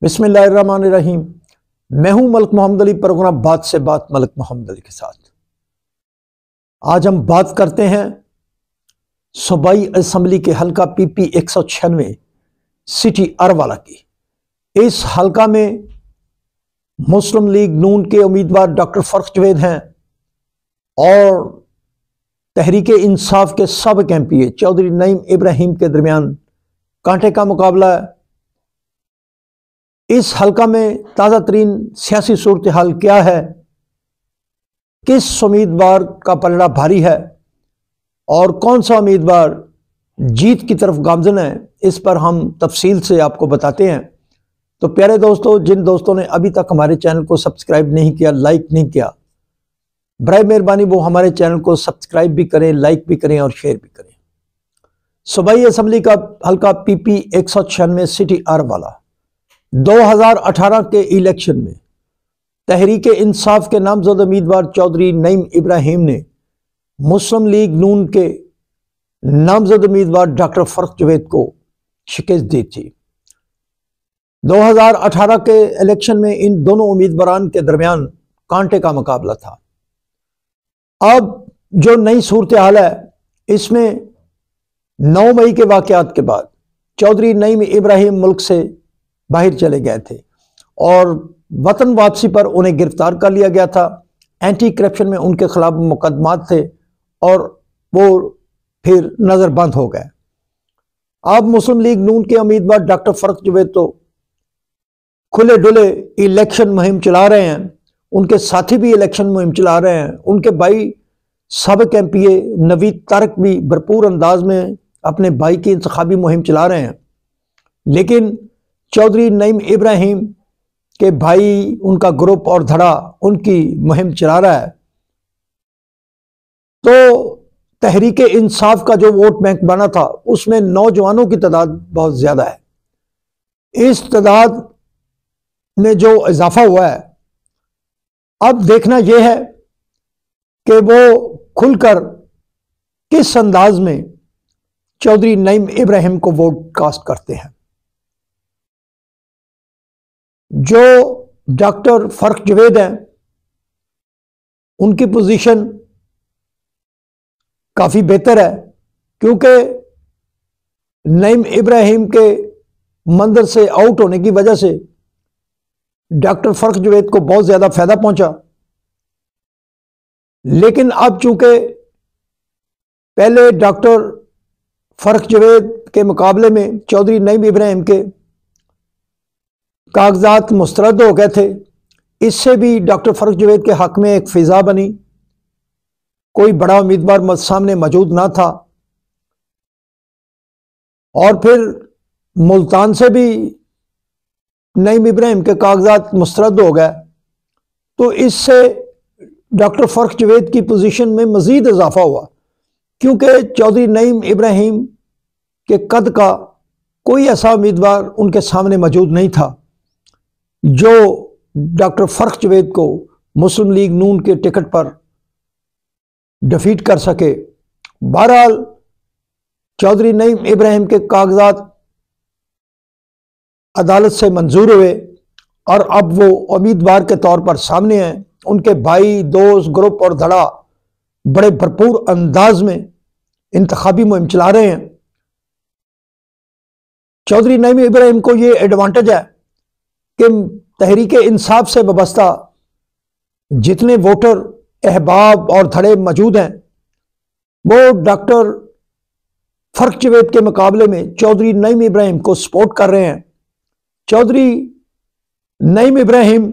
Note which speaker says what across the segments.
Speaker 1: बिस्मिल्लाहिर्रहमानिर्रहीम। मैं हूं मलिक मोहम्मद अली, प्रोग्राम बात से बात मलिक मोहम्मद अली के साथ। आज हम बात करते हैं सूबाई असम्बली के हल्का PP 196 सिटी अरवाला की। इस हल्का में मुस्लिम लीग नून के उम्मीदवार डॉक्टर फर्क जवेद हैं और तहरीक इंसाफ के सबक MP चौधरी नईम इब्राहिम के दरमियान कांटे का मुकाबला है। इस हल्का में ताज़ा तरीन सियासी सूरत हाल क्या है, किस उम्मीदवार का पलड़ा भारी है और कौन सा उम्मीदवार जीत की तरफ गामजन है, इस पर हम तफसील से आपको बताते हैं। तो प्यारे दोस्तों, जिन दोस्तों ने अभी तक हमारे चैनल को सब्सक्राइब नहीं किया, लाइक नहीं किया, बराए मेहरबानी वो हमारे चैनल को सब्सक्राइब भी करें, लाइक भी करें और शेयर भी करें। सूबाई असम्बली का हल्का PP 196 सिटी अरवाला 2018 के इलेक्शन में तहरीक इंसाफ के नामजद उम्मीदवार चौधरी नईम इब्राहिम ने मुस्लिम लीग नून के नामजद उम्मीदवार डॉक्टर फर्क जवेद को शिकस्त दी थी। 2018 के इलेक्शन में इन दोनों उम्मीदवारान के दरमियान कांटे का मुकाबला था। अब जो नई सूरत हाल है, इसमें 9 मई के वाकयात के बाद चौधरी नईम इब्राहिम मुल्क से बाहर चले गए थे और वतन वापसी पर उन्हें गिरफ्तार कर लिया गया था। एंटी करप्शन में उनके खिलाफ मुकदमात थे और वो फिर नज़रबंद हो गए। अब मुस्लिम लीग नून के उम्मीदवार डॉक्टर फर्क जवेद तो खुले डुले इलेक्शन मुहिम चला रहे हैं, उनके साथी भी इलेक्शन मुहिम चला रहे हैं, उनके भाई सबक MP नवीद तारक भी भरपूर अंदाज में अपने भाई की इंतखाबी मुहिम चला रहे हैं। लेकिन चौधरी नईम इब्राहिम के भाई, उनका ग्रुप और धड़ा उनकी मुहिम चला रहा है। तो तहरीक इंसाफ का जो वोट बैंक बना था, उसमें नौजवानों की तादाद बहुत ज्यादा है। इस तादाद में जो इजाफा हुआ है, अब देखना यह है कि वो खुलकर किस अंदाज में चौधरी नईम इब्राहिम को वोट कास्ट करते हैं। जो डॉक्टर फर्क जवेद हैं, उनकी पोजीशन काफी बेहतर है, क्योंकि नईम इब्राहिम के मंदिर से आउट होने की वजह से डॉक्टर फर्क जवेद को बहुत ज्यादा फायदा पहुंचा। लेकिन अब चूंकि पहले डॉक्टर फर्क जवेद के मुकाबले में चौधरी नईम इब्राहिम के कागजात मुस्तरद हो गए थे, इससे भी डॉक्टर फर्क जवेद के हक में एक फिजा बनी। कोई बड़ा उम्मीदवार सामने मौजूद ना था और फिर मुल्तान से भी नईम इब्राहिम के कागजात मुस्तरद हो गए, तो इससे डॉक्टर फर्क जवेद की पोजीशन में मजीद इजाफा हुआ, क्योंकि चौधरी नईम इब्राहिम के कद का कोई ऐसा उम्मीदवार उनके सामने मौजूद नहीं था जो डॉक्टर फर्क जवेद को मुस्लिम लीग नून के टिकट पर डिफीट कर सके। बहरहाल चौधरी नईम इब्राहिम के कागजात अदालत से मंजूर हुए और अब वो उम्मीदवार के तौर पर सामने हैं। उनके भाई, दोस्त, ग्रुप और धड़ा बड़े भरपूर अंदाज में इंतखाबी मुहिम चला रहे हैं। चौधरी नईम इब्राहिम को ये एडवांटेज है कि तहरीक इंसाफ से वाबस्ता जितने वोटर, अहबाब और धड़े मौजूद हैं, वो डॉक्टर फर्क जवेद के मुकाबले में चौधरी नईम इब्राहिम को सपोर्ट कर रहे हैं। चौधरी नईम इब्राहिम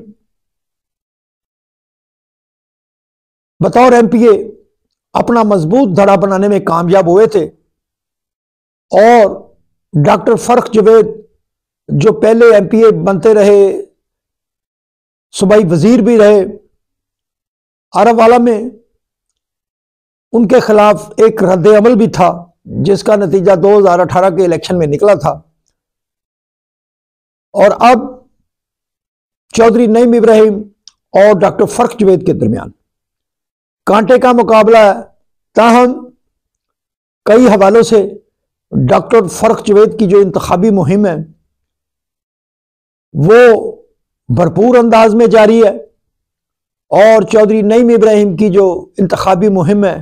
Speaker 1: बतौर MP अपना मजबूत धड़ा बनाने में कामयाब हुए थे और डॉक्टर फर्क जवेद जो पहले MP बनते रहे, सूबाई वजीर भी रहे, अरवाला में उनके खिलाफ एक रद्द अमल भी था, जिसका नतीजा 2018 के इलेक्शन में निकला था। और अब चौधरी नईम इब्राहिम और डॉक्टर फर्क जवेद के दरमियान कांटे का मुकाबला है। ताहम कई हवालों से डॉक्टर फर्क जवेद की जो इंतखाबी मुहिम है वो भरपूर अंदाज में जारी है और चौधरी नईम इब्राहिम की जो इंतखाबी मुहिम है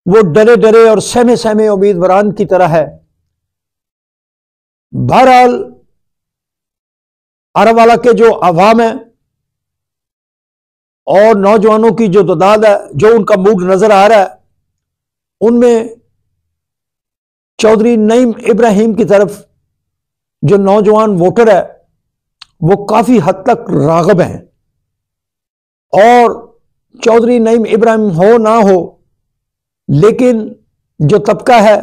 Speaker 1: वो डरे डरे और सहमे सहमे उम्मीदवारान की तरह है। बहरहाल अरवाला के जो अवाम है और नौजवानों की जो तादाद है, जो उनका मूड नजर आ रहा है, उनमें चौधरी नईम इब्राहिम की तरफ जो नौजवान वोटर है वो काफी हद तक राग़िब हैं। और चौधरी नईम इब्राहिम हो ना हो, लेकिन जो तबका है,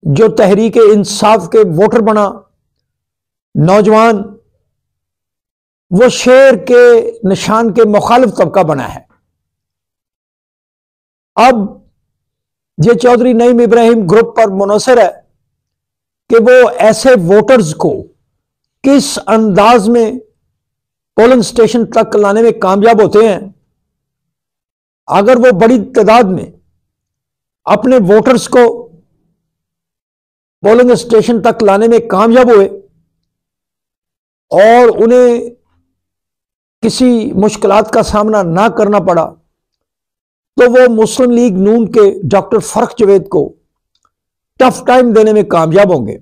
Speaker 1: जो तहरीक इंसाफ के वोटर बना नौजवान, वो शेर के निशान के मुखालिफ तबका बना है। अब ये चौधरी नईम इब्राहिम ग्रुप पर मुनहसर है कि वो ऐसे वोटर्स को किस अंदाज में पोलिंग स्टेशन तक लाने में कामयाब होते हैं। अगर वो बड़ी तादाद में अपने वोटर्स को पोलिंग स्टेशन तक लाने में कामयाब हुए और उन्हें किसी मुश्किलात का सामना ना करना पड़ा, तो वो मुस्लिम लीग नून के डॉक्टर फर्क जवेद को टफ टाइम देने में कामयाब होंगे।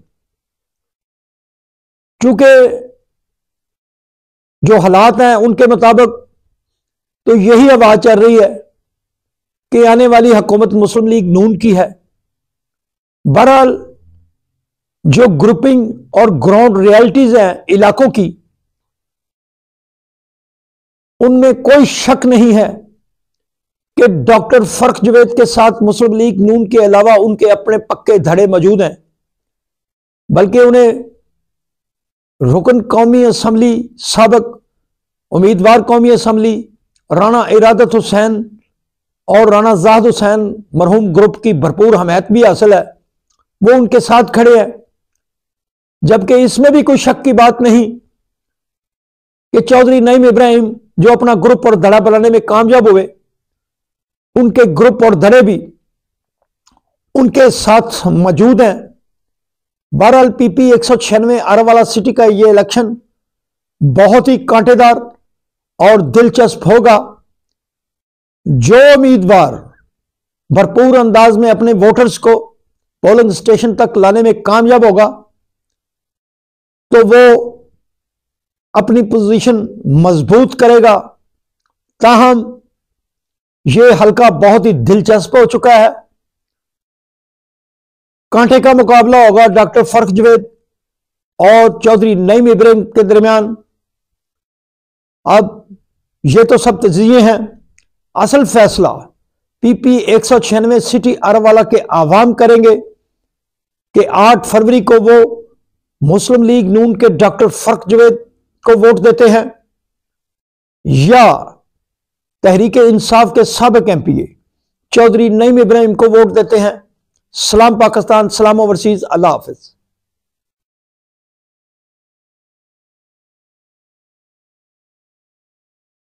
Speaker 1: क्योंकि जो हालात हैं उनके मुताबिक तो यही आवाज चल रही है कि आने वाली हुकूमत मुस्लिम लीग नून की है। बहरहाल जो ग्रुपिंग और ग्राउंड रियलिटीज हैं इलाकों की, उनमें कोई शक नहीं है कि डॉक्टर फर्क जवेद के साथ मुस्लिम लीग नून के अलावा उनके अपने पक्के धड़े मौजूद हैं। बल्कि उन्हें रुकन कौमी असम्बली, साबिक उम्मीदवार कौमी असम्बली राना इरादत हुसैन और राना जाहिद हुसैन मरहूम ग्रुप की भरपूर हमायत भी हासिल है। वो उनके साथ खड़े हैं। जबकि इसमें भी कोई शक की बात नहीं कि चौधरी नईम इब्राहिम जो अपना ग्रुप और धड़ा बनाने में कामयाब हुए, उनके ग्रुप और धड़े भी उनके साथ मौजूद हैं। बहरहाल पीपी 196 अरवाला सिटी का यह इलेक्शन बहुत ही कांटेदार और दिलचस्प होगा। जो उम्मीदवार भरपूर अंदाज में अपने वोटर्स को पोलिंग स्टेशन तक लाने में कामयाब होगा, तो वो अपनी पोजीशन मजबूत करेगा। ताहम यह हल्का बहुत ही दिलचस्प हो चुका है। कांटे का मुकाबला होगा डॉक्टर फर्क जवेद और चौधरी नईम इब्राहिम के दरमियान। अब ये तो सब तजज़िये हैं, असल फैसला पीपी 196 सिटी अरवाला के आवाम करेंगे कि 8 फरवरी को वो मुस्लिम लीग नून के डॉक्टर फर्क जवेद को वोट देते हैं या तहरीक इंसाफ के साबिक एमपीए चौधरी नईम इब्राहिम को वोट देते हैं। सलाम पाकिस्तान, सलाम ओवरसीज, अल्लाह हाफिज।